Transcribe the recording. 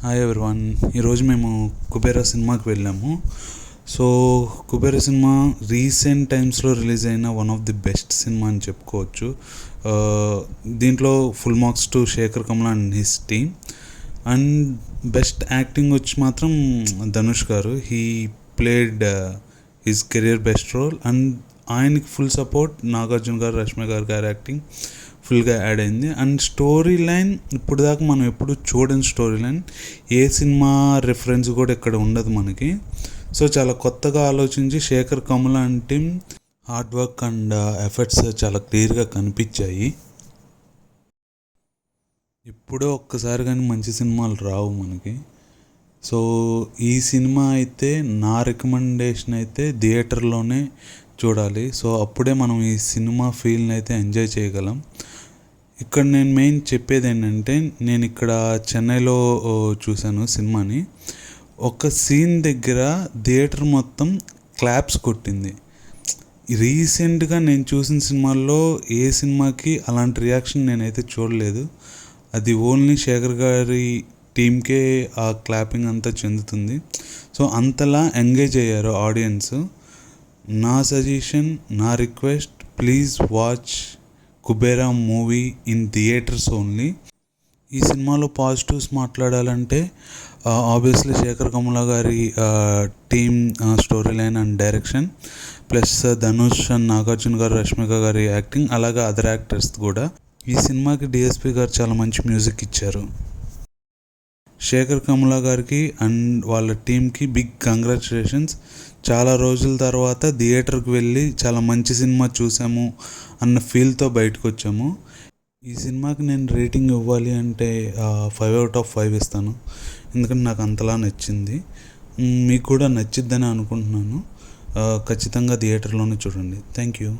Hi everyone. ఈరోజు మేము కుబేరా సినిమాకి వెళ్ళాము. సో కుబేరా సినిమా రీసెంట్ టైమ్స్లో రిలీజ్ అయిన one of the best cinema అని చెప్పుకోవచ్చు. దీంట్లో full marks to Shekhar Kammula and his team. And best acting వచ్చి మాత్రం Dhanush garu. He played his career best role. And ఆయనకి ఫుల్ సపోర్ట్ నాగార్జున గారు, రష్మి గారి యాక్టింగ్ ఫుల్గా యాడ్ అయింది. అండ్ స్టోరీ లైన్ ఇప్పుడు దాకా మనం ఎప్పుడు చూడని స్టోరీ లైన్, ఏ సినిమా రిఫరెన్స్ కూడా ఇక్కడ ఉండదు మనకి. సో చాలా కొత్తగా ఆలోచించి శేఖర్ కమల అంటే హార్డ్ వర్క్ అండ్ ఎఫర్ట్స్ చాలా క్లియర్గా కనిపించాయి. ఇప్పుడే ఒక్కసారి కానీ మంచి సినిమాలు రావు మనకి. సో ఈ సినిమా అయితే నా రికమెండేషన్ అయితే థియేటర్లోనే చూడాలి. సో అప్పుడే మనం ఈ సినిమా ఫీల్ని అయితే ఎంజాయ్ చేయగలం. ఇక్కడ నేను మెయిన్ చెప్పేది ఏంటంటే, నేను ఇక్కడ చెన్నైలో చూశాను సినిమాని. ఒక సీన్ దగ్గర థియేటర్ మొత్తం క్లాప్స్ కొట్టింది. రీసెంట్గా నేను చూసిన సినిమాల్లో ఏ సినిమాకి అలాంటి రియాక్షన్ నేనైతే చూడలేదు. అది ఓన్లీ శేఖర్ గారి టీంకే ఆ క్లాపింగ్ అంతా చెందుతుంది. సో అంతలా ఎంగేజ్ అయ్యారు ఆడియన్స్. నా సజెషన్, నా request, please watch Kubera movie in theatres only. ఈ సినిమాలో పాజిటివ్స్ మాట్లాడాలంటే ఆబ్వియస్లీ శేఖర్ కమల గారి team, story line and direction, plus Dhanush and Nagarjuna గారు, రష్మిక గారి యాక్టింగ్, అలాగే అదర్ యాక్టర్స్ కూడా. ఈ సినిమాకి డిఎస్పి గారు చాలా మంచి మ్యూజిక్ ఇచ్చారు. శేఖర్ కమల గారికి అండ్ వాళ్ళ టీంకి బిగ్ కంగ్రాచులేషన్స్. చాలా రోజుల తర్వాత థియేటర్కి వెళ్ళి చాలా మంచి సినిమా చూసాము అన్న ఫీల్తో బయటకు వచ్చాము. ఈ సినిమాకి నేను రేటింగ్ ఇవ్వాలి అంటే 5/5 ఇస్తాను. ఎందుకంటే నాకు అంతలా నచ్చింది. మీకు కూడా నచ్చిద్దని అనుకుంటున్నాను. ఖచ్చితంగా థియేటర్లోనే చూడండి. Thank you.